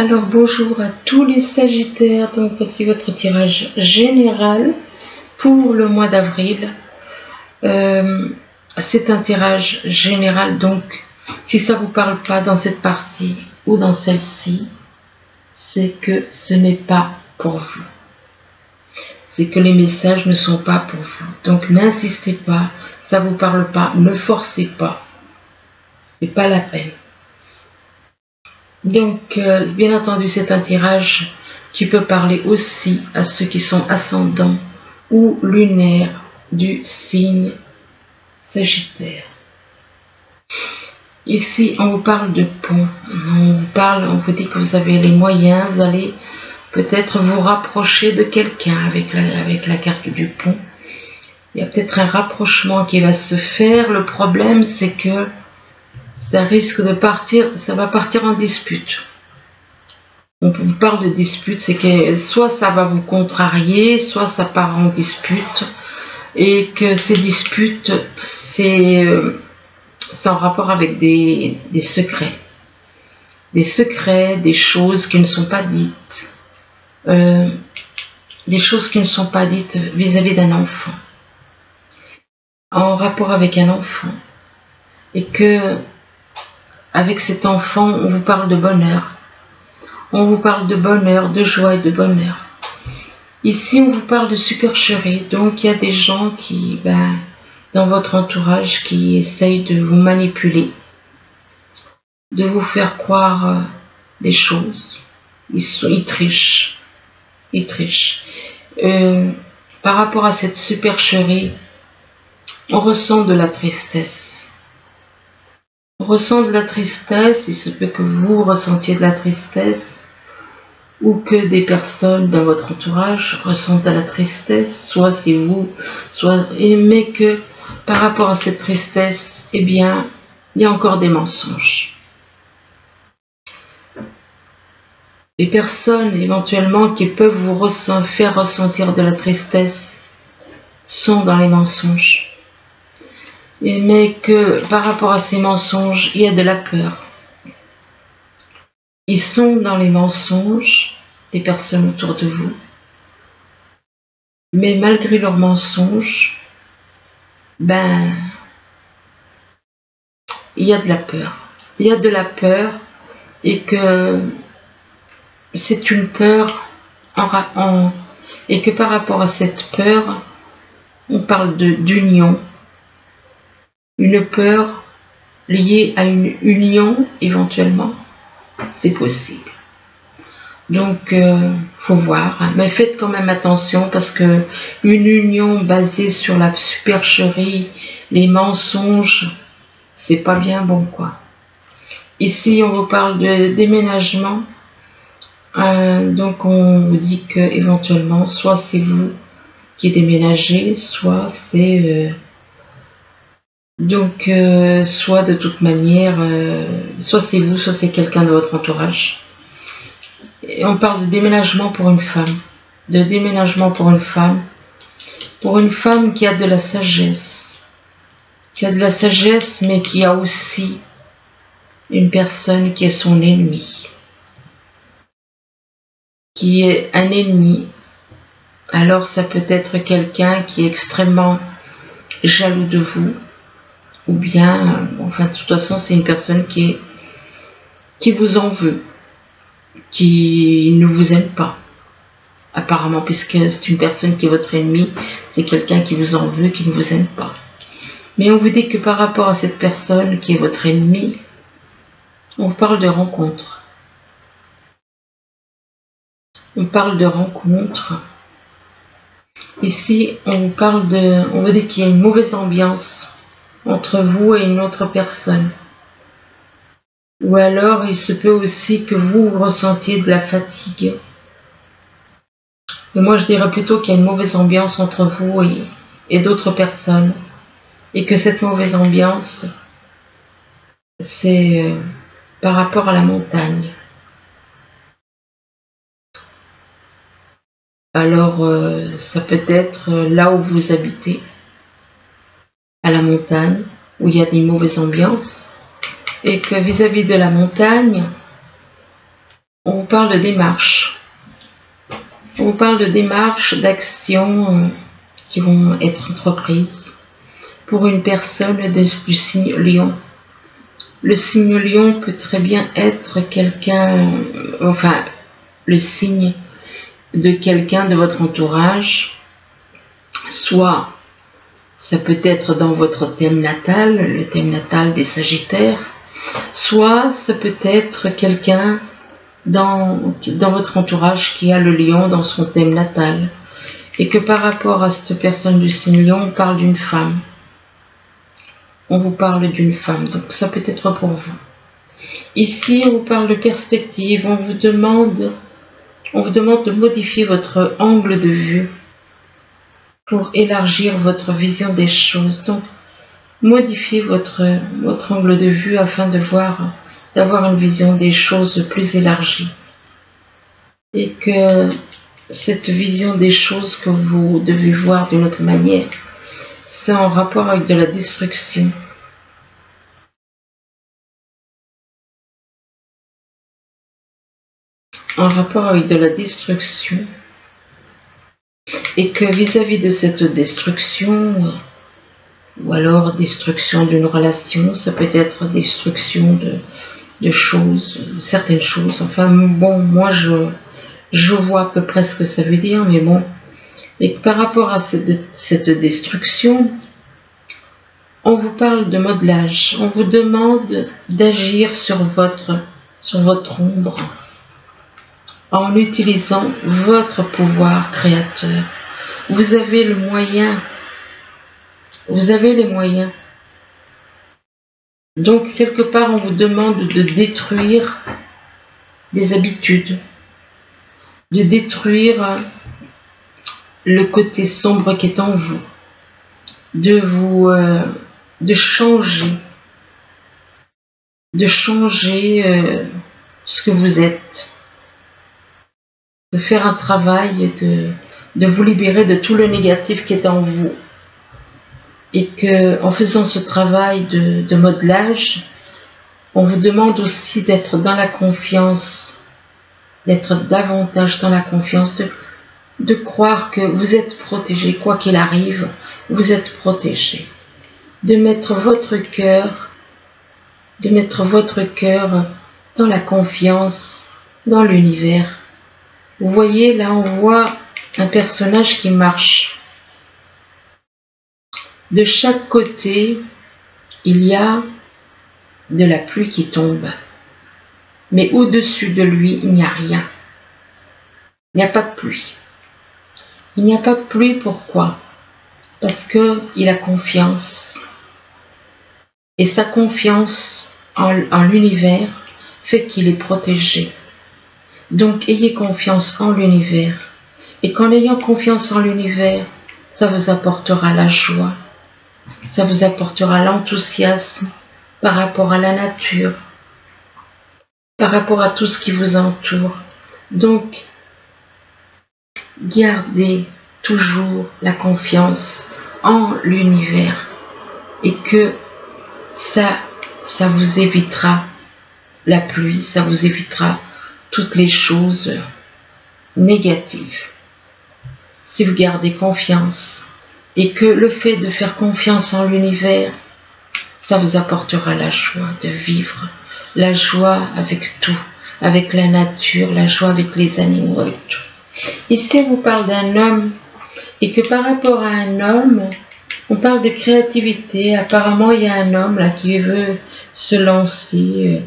Alors bonjour à tous les Sagittaires, donc voici votre tirage général pour le mois d'avril. C'est un tirage général, donc si ça ne vous parle pas dans cette partie ou dans celle-ci, c'est que ce n'est pas pour vous. C'est que les messages ne sont pas pour vous. Donc n'insistez pas, ça ne vous parle pas, ne forcez pas. C'est pas la peine. Donc, bien entendu, c'est un tirage qui peut parler aussi à ceux qui sont ascendants ou lunaires du signe Sagittaire. Ici, on vous parle de pont. On vous dit que vous avez les moyens, vous allez peut-être vous rapprocher de quelqu'un avec la carte du pont. Il y a peut-être un rapprochement qui va se faire. Le problème, c'est que ça risque de partir, ça va partir en dispute. On vous parle de dispute, c'est que soit ça va vous contrarier, soit ça part en dispute, et que ces disputes, c'est en rapport avec des secrets. Des secrets, des choses qui ne sont pas dites. Des choses qui ne sont pas dites vis-à-vis d'un enfant. En rapport avec un enfant. Et que avec cet enfant, on vous parle de bonheur. On vous parle de bonheur, de joie et de bonheur. Ici, on vous parle de supercherie. Donc, il y a des gens qui, dans votre entourage, qui essayent de vous manipuler, de vous faire croire des choses. Ils trichent. Ils trichent. Par rapport à cette supercherie, on ressent de la tristesse. On ressent de la tristesse, il se peut que vous ressentiez de la tristesse ou que des personnes dans votre entourage ressentent de la tristesse, soit c'est vous, mais que par rapport à cette tristesse, eh bien, il y a encore des mensonges. Les personnes éventuellement qui peuvent vous faire ressentir de la tristesse sont dans les mensonges. Mais que par rapport à ces mensonges, il y a de la peur. Ils sont dans les mensonges des personnes autour de vous. Mais malgré leurs mensonges, il y a de la peur. Il y a de la peur et que c'est une peur et que par rapport à cette peur, on parle d'union. Une peur liée à une union, éventuellement, c'est possible. Donc, faut voir. Mais faites quand même attention parce que une union basée sur la supercherie, les mensonges, c'est pas bien bon, quoi. Ici, on vous parle de déménagement. Donc, on vous dit que éventuellement, soit c'est vous qui déménagez, soit c'est... Donc, soit de toute manière, soit c'est vous, soit c'est quelqu'un de votre entourage. Et on parle de déménagement pour une femme. De déménagement pour une femme. Pour une femme qui a de la sagesse. Qui a de la sagesse, mais qui a aussi une personne qui est son ennemi. Qui est un ennemi. Alors, ça peut être quelqu'un qui est extrêmement jaloux de vous. Ou bien, enfin, de toute façon, c'est une personne qui vous en veut, qui ne vous aime pas, apparemment, puisque c'est une personne qui est votre ennemi, c'est quelqu'un qui vous en veut, qui ne vous aime pas. Mais on vous dit que par rapport à cette personne qui est votre ennemi, on parle de rencontre. On parle de rencontre. Ici, on vous dit qu'il y a une mauvaise ambiance entre vous et une autre personne. Ou alors, il se peut aussi que vous ressentiez de la fatigue. Mais moi, je dirais plutôt qu'il y a une mauvaise ambiance entre vous et d'autres personnes. Et que cette mauvaise ambiance, c'est par rapport à la montagne. Alors, ça peut être là où vous habitez. À la montagne, où il y a des mauvaises ambiances, et que vis-à-vis de la montagne, on vous parle de démarches. On vous parle de démarches, d'actions qui vont être entreprises pour une personne du signe Lion. Le signe Lion peut très bien être quelqu'un, enfin, le signe de quelqu'un de votre entourage, soit ça peut être dans votre thème natal, le thème natal des Sagittaires, soit ça peut être quelqu'un dans votre entourage qui a le Lion dans son thème natal, et que par rapport à cette personne du signe Lion, on parle d'une femme. On vous parle d'une femme, donc ça peut être pour vous. Ici, on vous parle de perspective, on vous demande de modifier votre angle de vue pour élargir votre vision des choses. Donc, modifiez votre angle de vue afin d'avoir une vision des choses plus élargie. Et que cette vision des choses que vous devez voir d'une autre manière, c'est en rapport avec de la destruction. En rapport avec de la destruction. Et que vis-à-vis de cette destruction, ou alors destruction d'une relation, ça peut être destruction de choses, de certaines choses. Enfin bon, moi je vois à peu près ce que ça veut dire, mais bon. Et par rapport à cette destruction, on vous parle de modelage. On vous demande d'agir sur votre ombre en utilisant votre pouvoir créateur. Vous avez le moyen. Vous avez les moyens. Donc, quelque part, on vous demande de détruire des habitudes, de détruire le côté sombre qui est en vous, de changer ce que vous êtes, de faire un travail, de vous libérer de tout le négatif qui est en vous. Et que, en faisant ce travail de modelage, on vous demande aussi d'être dans la confiance, d'être davantage dans la confiance, de croire que vous êtes protégé, quoi qu'il arrive, vous êtes protégé. De mettre votre cœur dans la confiance, dans l'univers. Vous voyez, là on voit un personnage qui marche. De chaque côté, il y a de la pluie qui tombe. Mais au-dessus de lui, il n'y a rien. Il n'y a pas de pluie. Il n'y a pas de pluie, pourquoi? Parce qu'il a confiance. Et sa confiance en l'univers fait qu'il est protégé. Donc, ayez confiance en l'univers. Et qu'en ayant confiance en l'univers, ça vous apportera la joie. Ça vous apportera l'enthousiasme par rapport à la nature, par rapport à tout ce qui vous entoure. Donc, gardez toujours la confiance en l'univers et que ça vous évitera la pluie, ça vous évitera toutes les choses négatives. Si vous gardez confiance et que le fait de faire confiance en l'univers, ça vous apportera la joie de vivre, la joie avec tout, avec la nature, la joie avec les animaux, avec tout. Ici, on vous parle d'un homme et que par rapport à un homme, on parle de créativité. Apparemment, il y a un homme là qui veut se lancer,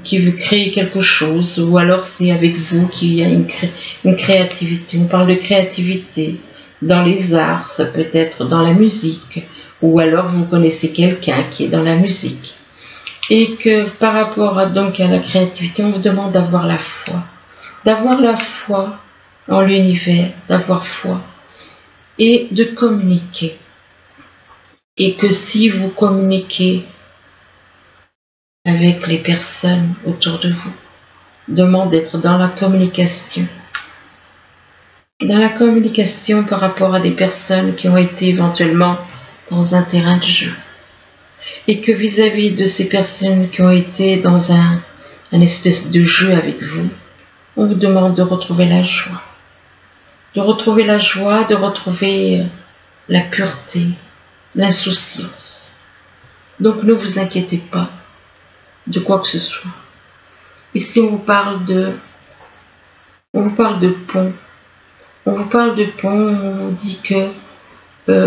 qui veut créer quelque chose, ou alors c'est avec vous qu'il y a une créativité. On parle de créativité dans les arts, ça peut être dans la musique, ou alors vous connaissez quelqu'un qui est dans la musique. Et que par rapport donc à la créativité, on vous demande d'avoir la foi en l'univers, d'avoir foi, et de communiquer. Et que si vous communiquez avec les personnes autour de vous, demande d'être dans la communication. Dans la communication par rapport à des personnes qui ont été éventuellement dans un terrain de jeu. Et que vis-à-vis de ces personnes qui ont été dans un espèce de jeu avec vous, On vous demande de retrouver la joie. De retrouver la joie, de retrouver la pureté, l'insouciance. Donc ne vous inquiétez pas de quoi que ce soit. Ici on vous parle de pont. On vous parle de pont, on vous dit que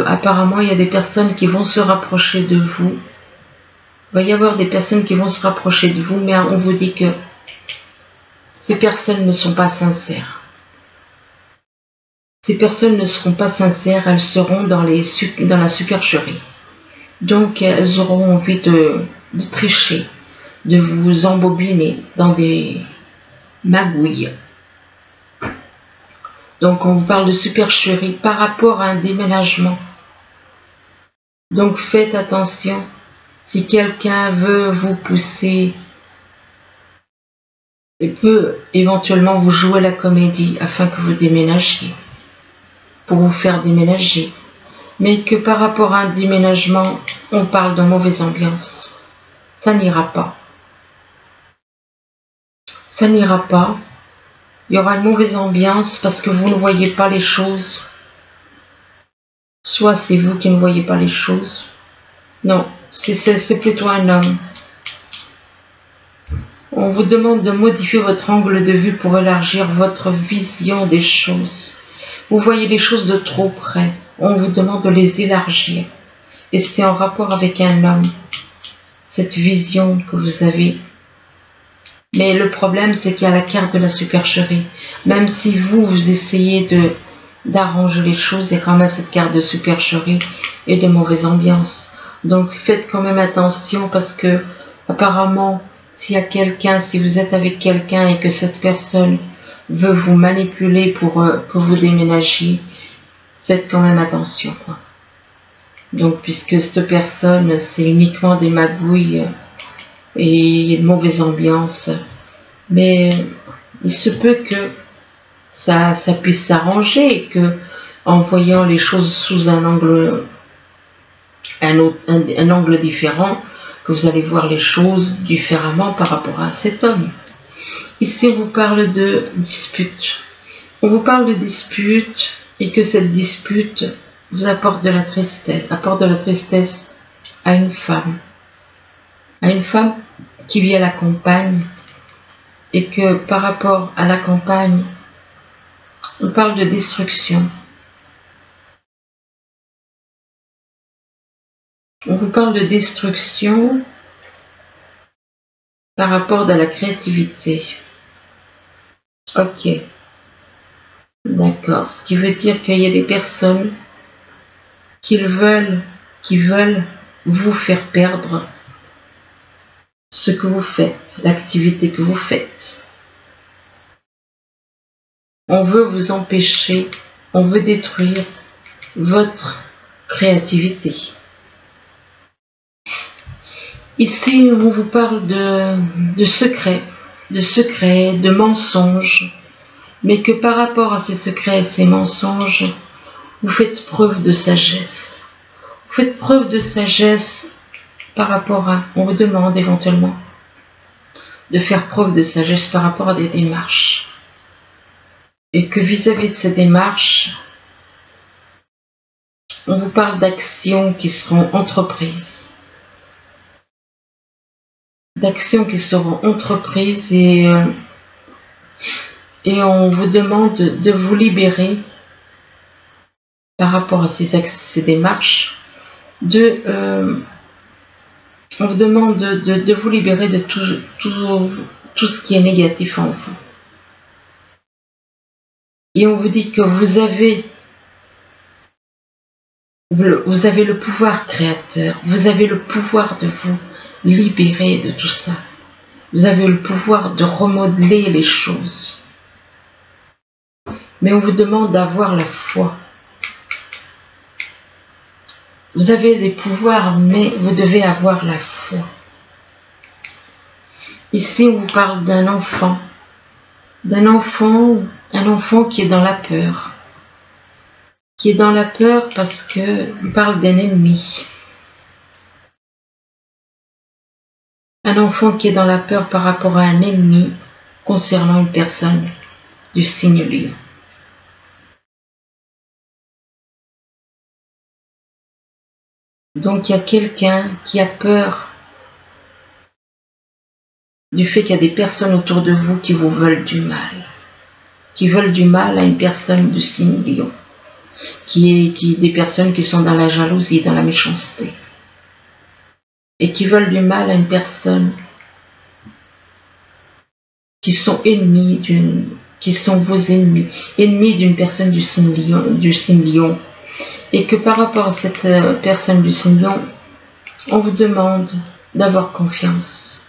apparemment il y a des personnes qui vont se rapprocher de vous. Il va y avoir des personnes qui vont se rapprocher de vous, mais on vous dit que ces personnes ne sont pas sincères. Ces personnes ne seront pas sincères, elles seront dans la supercherie. Donc elles auront envie de tricher, de vous embobiner dans des magouilles. Donc on vous parle de supercherie par rapport à un déménagement. Donc faites attention, si quelqu'un veut vous pousser et peut éventuellement vous jouer la comédie afin que vous déménagiez, pour vous faire déménager, mais que par rapport à un déménagement, on parle de mauvaise ambiance. Ça n'ira pas. Ça n'ira pas. Il y aura une mauvaise ambiance parce que vous ne voyez pas les choses. Soit c'est vous qui ne voyez pas les choses. Non, c'est plutôt un homme. On vous demande de modifier votre angle de vue pour élargir votre vision des choses. Vous voyez les choses de trop près. On vous demande de les élargir. Et c'est en rapport avec un homme. Cette vision que vous avez. Mais le problème, c'est qu'il y a la carte de la supercherie. Même si vous essayez d'arranger les choses, il y a quand même cette carte de supercherie et de mauvaise ambiance. Donc faites quand même attention parce que apparemment, s'il y a quelqu'un, si vous êtes avec quelqu'un et que cette personne veut vous manipuler pour que vous déménagiez, faites quand même attention, quoi. Donc puisque cette personne, c'est uniquement des magouilles et une mauvaise ambiance, mais il se peut que ça puisse s'arranger et que en voyant les choses sous un angle différent, que vous allez voir les choses différemment par rapport à cet homme. Ici, on vous parle de dispute. On vous parle de dispute et que cette dispute vous apporte de la tristesse à une femme. À une femme qui vit à la campagne et que par rapport à la campagne, on parle de destruction. On vous parle de destruction par rapport à la créativité. Ok. D'accord. Ce qui veut dire qu'il y a des personnes qui veulent vous faire perdre ce que vous faites, l'activité que vous faites. On veut vous empêcher, on veut détruire votre créativité. Ici, on vous parle de secrets, de mensonges, mais que par rapport à ces secrets et ces mensonges, vous faites preuve de sagesse. Vous faites preuve de sagesse par rapport à, on vous demande éventuellement de faire preuve de sagesse par rapport à des démarches. Et que vis-à-vis de ces démarches, on vous parle d'actions qui seront entreprises. D'actions qui seront entreprises et on vous demande de vous libérer par rapport à ces démarches. On vous demande de vous libérer de tout ce qui est négatif en vous. Et on vous dit que vous avez le pouvoir créateur, vous avez le pouvoir de vous libérer de tout ça. Vous avez le pouvoir de remodeler les choses. Mais on vous demande d'avoir la foi. Vous avez des pouvoirs, mais vous devez avoir la foi. Ici, on vous parle d'un enfant. Un enfant qui est dans la peur. Qui est dans la peur parce qu'on parle d'un ennemi. Un enfant qui est dans la peur par rapport à un ennemi concernant une personne du signe Lion. Donc il y a quelqu'un qui a peur du fait qu'il y a des personnes autour de vous qui vous veulent du mal. Qui veulent du mal à une personne du signe Lion. Des personnes qui sont dans la jalousie, dans la méchanceté. Et qui veulent du mal à une personne qui sont ennemis qui sont vos ennemis d'une personne du signe Lion, et que par rapport à cette personne du signe Lion, on vous demande d'avoir confiance.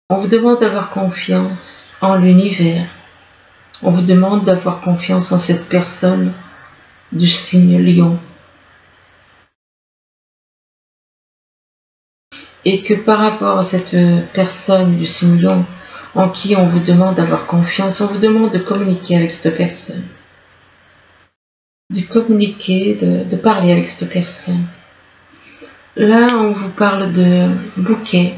On vous demande d'avoir confiance en l'univers. On vous demande d'avoir confiance en cette personne du signe Lion. Et que par rapport à cette personne du signe Lion en qui on vous demande d'avoir confiance, on vous demande de communiquer avec cette personne. De communiquer, de parler avec cette personne. Là, on vous parle de bouquet.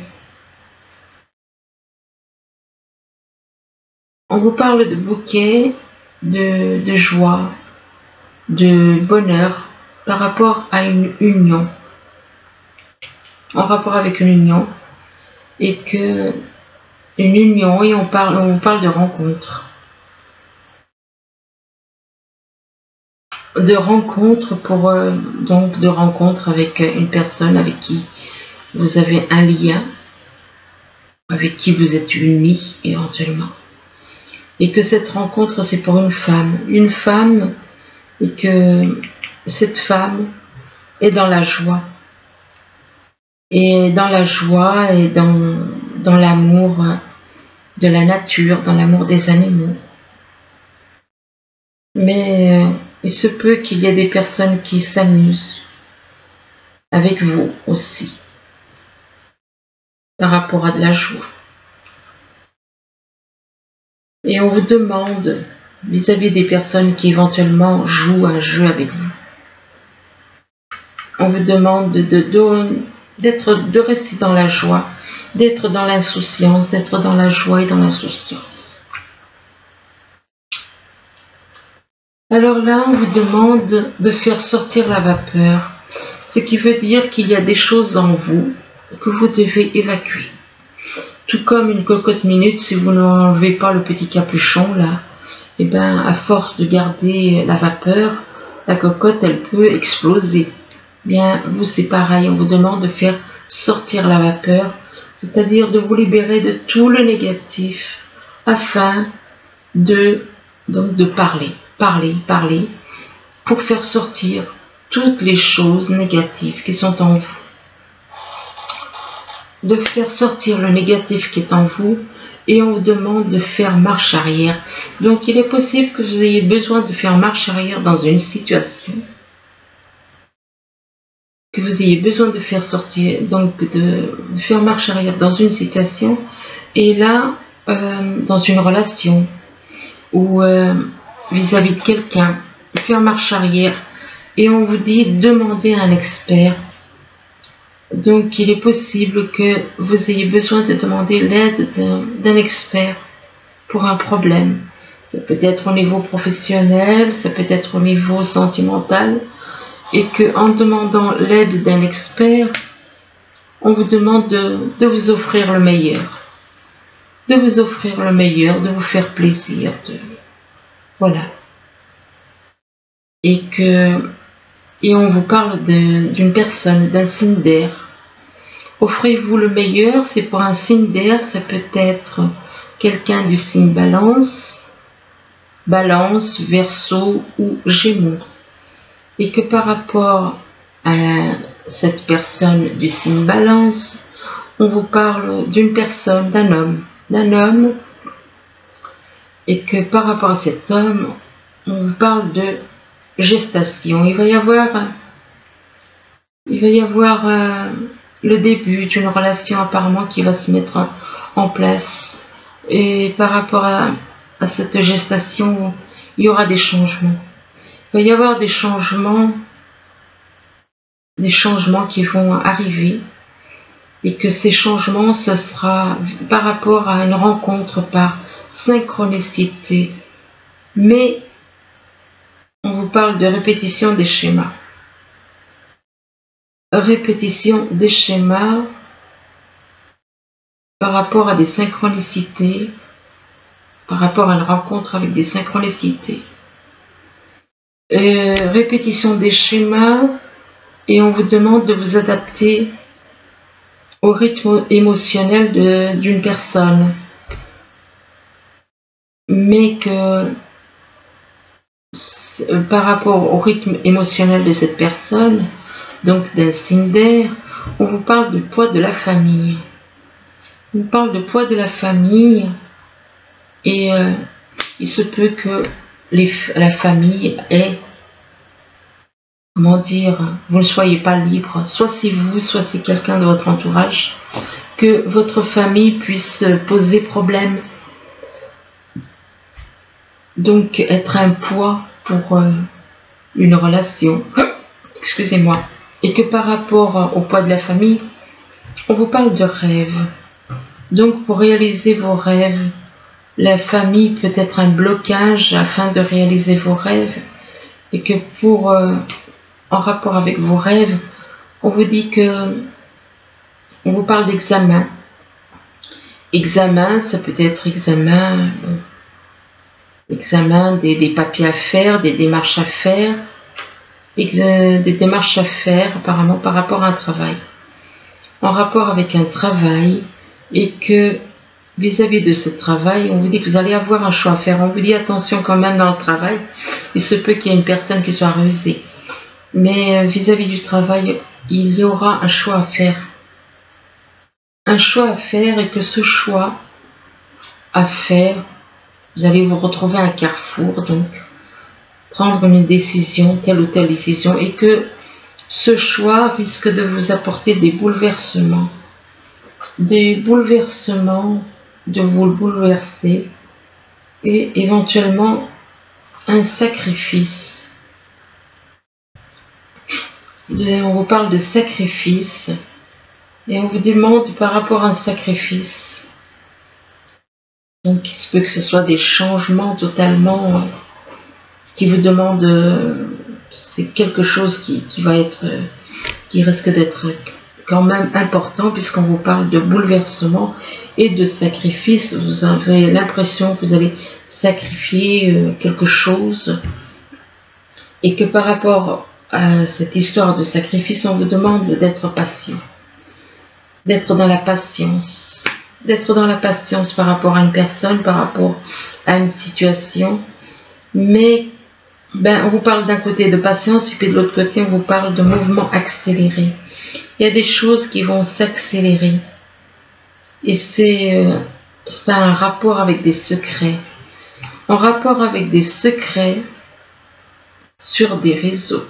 On vous parle de bouquet, de joie, de bonheur par rapport à une union. En rapport avec une union, et que une union, et on parle de rencontre. De rencontre donc de rencontre avec une personne avec qui vous avez un lien, avec qui vous êtes unis éventuellement. Et que cette rencontre, c'est pour une femme, et que cette femme est dans la joie. Et dans la joie et dans l'amour de la nature, dans l'amour des animaux. Mais il se peut qu'il y ait des personnes qui s'amusent avec vous aussi, par rapport à de la joie. Et on vous demande, vis-à-vis des personnes qui éventuellement jouent un jeu avec vous, on vous demande de rester dans la joie, d'être dans l'insouciance, d'être dans la joie et dans l'insouciance. Alors là, on vous demande de faire sortir la vapeur, ce qui veut dire qu'il y a des choses en vous que vous devez évacuer. Tout comme une cocotte minute, si vous n'enlevez pas le petit capuchon là, et bien à force de garder la vapeur, la cocotte elle peut exploser. Bien, vous c'est pareil, on vous demande de faire sortir la vapeur, c'est-à-dire de vous libérer de tout le négatif, afin de parler, pour faire sortir toutes les choses négatives qui sont en vous. De faire sortir le négatif qui est en vous, et on vous demande de faire marche arrière. Donc il est possible que vous ayez besoin de faire marche arrière dans une situation, que vous ayez besoin de faire sortir, donc de faire marche arrière dans une situation, et là, dans une relation, ou vis-à-vis de quelqu'un, faire marche arrière, et on vous dit demandez à un expert. Donc il est possible que vous ayez besoin de demander l'aide d'un expert pour un problème. Ça peut être au niveau professionnel, ça peut être au niveau sentimental, et que en demandant l'aide d'un expert, on vous demande de vous offrir le meilleur. De vous offrir le meilleur, de vous faire plaisir. Voilà. Et on vous parle d'une personne, d'un signe d'air. Offrez-vous le meilleur, c'est pour un signe d'air, ça peut être quelqu'un du signe Balance, Verseau ou Gémeaux. Et que par rapport à cette personne du signe Balance, on vous parle d'une personne, d'un homme, et que par rapport à cet homme, on vous parle de gestation. Il va y avoir le début d'une relation apparemment qui va se mettre en place. Et par rapport à cette gestation, il y aura des changements. Il va y avoir des changements qui vont arriver. et que ces changements, ce sera par rapport à une rencontre par synchronicité. Mais on vous parle de répétition des schémas. Répétition des schémas par rapport à des synchronicités, par rapport à une rencontre avec des synchronicités. Répétition des schémas, et on vous demande de vous adapter au rythme émotionnel d'une personne. Mais que par rapport au rythme émotionnel de cette personne, donc d'un signe d'air, on vous parle du poids de la famille. On vous parle du poids de la famille, et il se peut que la famille ait, comment dire, vous ne soyez pas libre, soit c'est vous, soit c'est quelqu'un de votre entourage, que votre famille puisse poser problème, donc être un poids pour une relation, excusez-moi, et que par rapport au poids de la famille, on vous parle de rêves. Donc pour réaliser vos rêves, la famille peut être un blocage afin de réaliser vos rêves, et que pour en rapport avec vos rêves, on vous dit que on vous parle d'examen. Examen, ça peut être examen des papiers à faire, des démarches à faire, des démarches à faire apparemment par rapport à un travail. En rapport avec un travail, et que vis-à-vis de ce travail, on vous dit que vous allez avoir un choix à faire. On vous dit attention quand même dans le travail, il se peut qu'il y ait une personne qui soit rusée. Mais vis-à-vis du travail, il y aura un choix à faire. Un choix à faire, et que ce choix à faire, vous allez vous retrouver à un carrefour, donc prendre une décision, telle ou telle décision, et que ce choix risque de vous apporter des bouleversements. Des bouleversements, de vous le bouleverser, et éventuellement un sacrifice. On vous parle de sacrifice, et on vous demande par rapport à un sacrifice. Donc il se peut que ce soit des changements totalement qui vous demandent, c'est quelque chose qui va être, qui risque d'être quand même important, puisqu'on vous parle de bouleversement et de sacrifice. Vous avez l'impression que vous allez sacrifier quelque chose, et que par rapport à cette histoire de sacrifice, on vous demande d'être patient, d'être dans la patience, par rapport à une personne, par rapport à une situation. Mais on vous parle d'un côté de patience, et puis de l'autre côté on vous parle de mouvement accéléré. Il y a des choses qui vont s'accélérer, et ça a un rapport avec des secrets. En rapport avec des secrets sur des réseaux.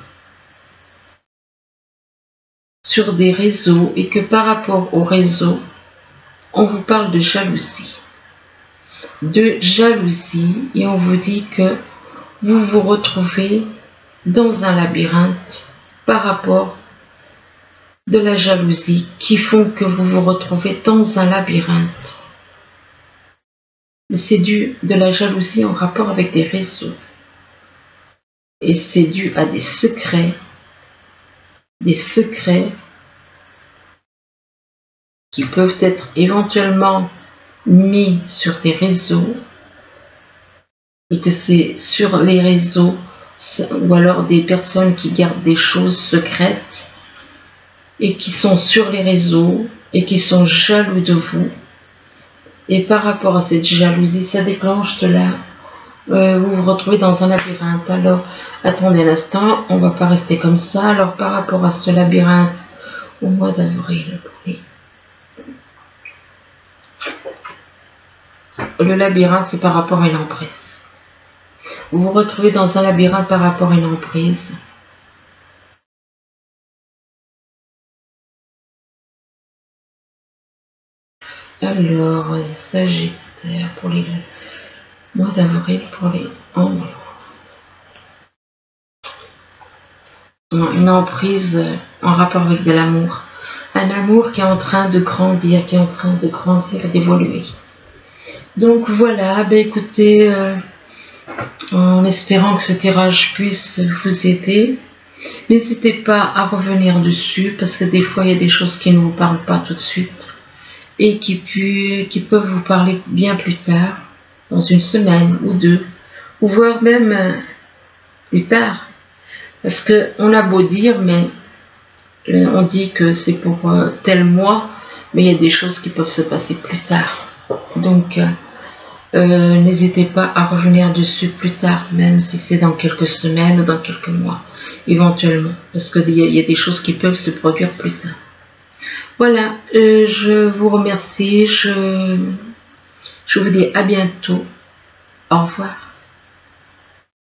Et que par rapport au réseau, on vous parle de jalousie. Et on vous dit que vous vous retrouvez dans un labyrinthe par rapport de la jalousie, qui font que vous vous retrouvez dans un labyrinthe. Mais c'est dû de la jalousie en rapport avec des réseaux. Et c'est dû à des secrets qui peuvent être éventuellement mis sur des réseaux, et que c'est sur les réseaux, ou alors des personnes qui gardent des choses secrètes, et qui sont sur les réseaux, et qui sont jaloux de vous. Et par rapport à cette jalousie, ça déclenche de là, vous vous retrouvez dans un labyrinthe. Alors, attendez un instant, on ne va pas rester comme ça. Alors, par rapport à ce labyrinthe, au mois d'avril, le labyrinthe, c'est par rapport à une emprise. Vous vous retrouvez dans un labyrinthe par rapport à une emprise. Alors, Sagittaire pour les mois d'avril, pour les une emprise en rapport avec de l'amour. un amour qui est en train de grandir, et d'évoluer. Donc voilà, ben écoutez, en espérant que ce tirage puisse vous aider, n'hésitez pas à revenir dessus, parce que des fois il y a des choses qui ne vous parlent pas tout de suite et qui peuvent vous parler bien plus tard, dans une semaine ou deux, ou voire même plus tard. Parce qu'on a beau dire, mais on dit que c'est pour tel mois, mais il y a des choses qui peuvent se passer plus tard. Donc, n'hésitez pas à revenir dessus plus tard, même si c'est dans quelques semaines ou dans quelques mois, éventuellement. Parce qu'il y a des choses qui peuvent se produire plus tard. Voilà, je vous remercie, je vous dis à bientôt. Au revoir.